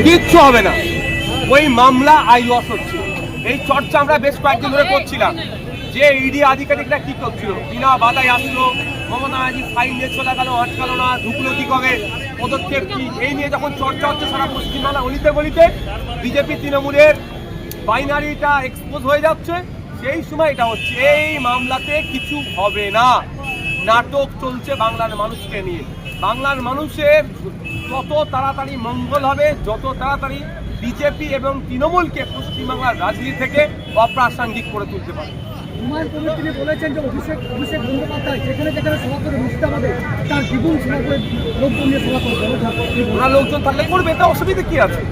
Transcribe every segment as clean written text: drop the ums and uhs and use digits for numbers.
কিচ্ছু হবে না। ওই মামলা আইওয়াস হচ্ছে, এই চর্চা আমরা বেশ কয়েকদিন ধরে করছিলাম যে ইডি আধিকারিকরা কি করছিল, বিনা বাধায় আসলো, মমতা ব্যানার্জি ফাইন দিয়ে চলে গেল, আটকালো না, ঢুকলো কি করে, পদক্ষেপ কি, এই নিয়ে যখন চর্চা হচ্ছে সারা পশ্চিমবাংলা অলিতে গলিতে, বিজেপি তৃণমূলের বাইনারিটা এক্সপোজ হয়ে যাচ্ছে, সেই সময় এটা হচ্ছে। এই মামলাতে কিছু হবে না, নাটক চলছে বাংলার মানুষকে নিয়ে। বাংলার মানুষের যত তাড়াতাড়ি মঙ্গল হবে, যত তাড়াতাড়ি বিজেপি এবং তৃণমূলকে পশ্চিমবাংলার রাজনীতি থেকে অপ্রাসঙ্গিক করে তুলতে পারে। তিনি বলেছেন যে অভিষেক বন্দ্যোপাধ্যায় যেখানে যেখানে সভা করে মুর্শিদাবাদে তার দ্বিগুণ সভা করে লোকজন নিয়ে সভা করবে, ওনার লোকজন থাকলে করবে, এটা অসুবিধা কি আছে?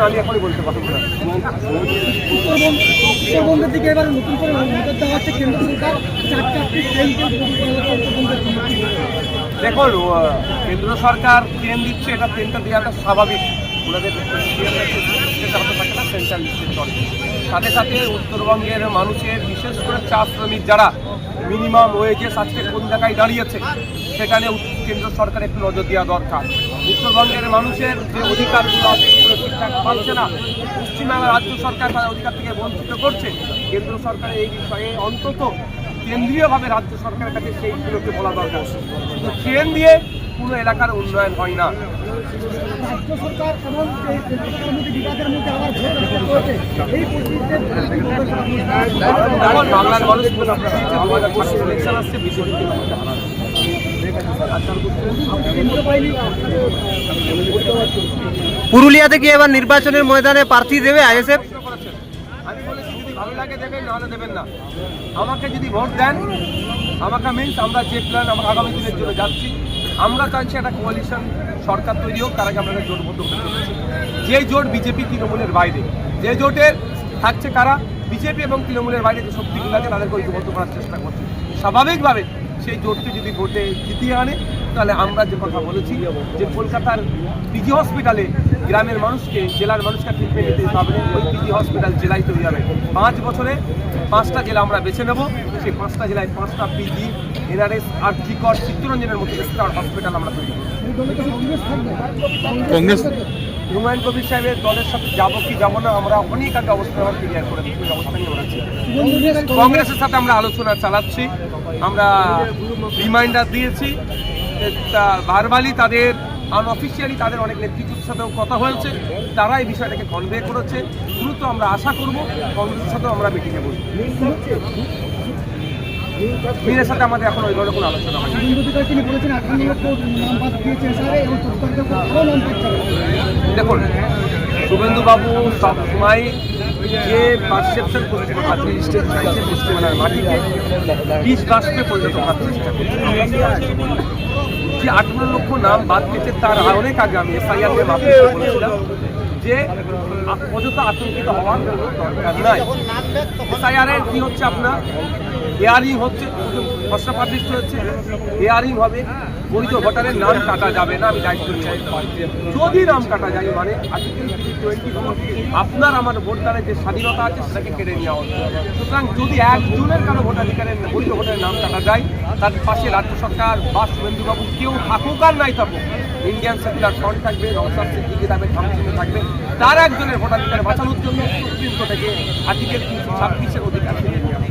আমি এখনই বলতে পারবো না। উত্তরবঙ্গের দিকে এবার নতুন করে নজর দেওয়া হচ্ছে কেন্দ্র সরকার, দেখুন, কেন্দ্র সরকার ট্রেন দিচ্ছে, এটা ট্রেনটা দেওয়াটা স্বাভাবিক, ওনাদের সেন্ট্রাল লিস্টে চলে। সাথে সাথে উত্তরবঙ্গের মানুষের, বিশেষ করে চা শ্রমিক যারা মিনিমাম ওয়েজেস আজকে কোন জায়গায় দাঁড়িয়েছে, সেখানে কেন্দ্র সরকার একটু নজর দেওয়া দরকার। উত্তরবঙ্গের মানুষের যে অধিকারগুলো আছে সেগুলো ঠিকঠাক পাচ্ছে না, পশ্চিমবাংলা রাজ্য সরকার তার অধিকার থেকে বঞ্চিত করছে। কেন্দ্র সরকারের এই বিষয়ে অন্তত কেন্দ্রীয়ভাবে রাজ্য সরকারের কাছে সেইগুলোকে বলা দরকার। কিন্তু ট্রেন দিয়ে কোনো এলাকার উন্নয়ন হয় না। রাজ্য সরকার এবং বিভাগের মধ্যে আবার বাংলার মানুষ ইলেকশন আসছে, বিজেপি পুরুলিয়াতে কি এবার নির্বাচনের ময়দানে প্রার্থী দেবে আইএসএফ? আমি বলেছি যদি ভালো লাগে দেবেন, নাহলে দেবেন না। আমাকে যদি ভোট দেন, আমাকে মিনস আমরা যে প্ল্যান আমরা আগামী দিনের জন্য যাচ্ছি, আমরা চাইছি একটা কোয়ালিশন সরকার তৈরি হোক, তার আগে আমরা জোটবদ্ধ হতে চলেছি। যে জোট বিজেপি তৃণমূলের বাইরে, যে জোটের থাকছে কারা, বিজেপি এবং তৃণমূলের বাইরে যে শক্তিগুলো আছে তাদেরকে ঐক্যবদ্ধ করার চেষ্টা করছি। স্বাভাবিকভাবে সেই জোটকে যদি ভোটে জিতিয়ে আনে, তাহলে আমরা যে কথা বলেছি যে কলকাতার পিজি হসপিটালে গ্রামের মানুষকে, জেলার মানুষকে ট্রিটমেন্ট দিতে হবে, ওই পিজি হসপিটাল জেলায় তৈরি হবে। 5 বছরে 5টা জেলা আমরা বেছে নেব, সেই 5টা জেলায় 5টা পিজি, এনআরএস, আরজিকর, চিত্তরঞ্জনের মতো স্টার হসপিটাল আমরা তৈরি করব। কংগ্রেস হুমায়ুন কবির সাহেবের দলের সাথে যাবো কি যাবো না, আমরা অনেক আগে অবস্থান আমার ক্লিয়ার করে দিচ্ছি, অবস্থান নিয়ে আমরা আছি। কংগ্রেসের সাথে আমরা আলোচনা চালাচ্ছি, আমরা রিমাইন্ডার দিয়েছি, ভার্বালি তাদের আনঅফিসিয়ালি তাদের অনেক নেতৃত্বের সাথেও কথা হয়েছে, তারা এই বিষয়টাকে কনভে করেছে। দ্রুত আমরা আশা করব কংগ্রেসের সাথেও আমরা মিটিংয়ে বলবো। মিলের সাথে আমাদের এখন ওই ধরনের কোনো আলোচনা হয়নি। দেখুন, শুভেন্দুবাবু সবসময় যে পারসেপশন করছে পশ্চিমবাংলার মাটিকে বিষ বাষ্পে পরিণত করার চেষ্টা করছে। যে 18 লক্ষ নাম বাদ গেছে, তার অনেক আগে আমি এসআইআর নিয়ে মাফিয়া বলেছিলাম যে অযথা আতঙ্কিত হওয়ার দরকার নাই। এসআইআরের কি হচ্ছে, আপনার হেয়ারিং হচ্ছে, খসড়া পাবলিশ হচ্ছে, হেয়ারিং হবে, বৈধ ভোটারের নাম কাটা যাবে না। আমি দায়িত্ব চাই, যদি নাম কাটা যায় মানে আর্টিকেল 24 আপনার আমার ভোটদানের যে স্বাধীনতা আছে সেটাকে কেড়ে নেওয়া হচ্ছে। সুতরাং যদি একজনের কারো ভোটাধিকারের বৈধ ভোটারের নাম কাটা যায়, তার পাশে রাজ্য সরকার বা শুভেন্দুবাবু কেউ থাকুক আর নাই থাকুক, ইন্ডিয়ান সেকুলার ফ্রন্ট থাকবে, নওশাদ সিদ্দিকী থাকবে, থামসিনে থাকবে, তার একজনের ভোটাধিকার বাঁচানোর জন্য সুপ্রিম কোর্ট থেকে আর্টিকেল 326 অধিকার ফিরিয়ে নেওয়া।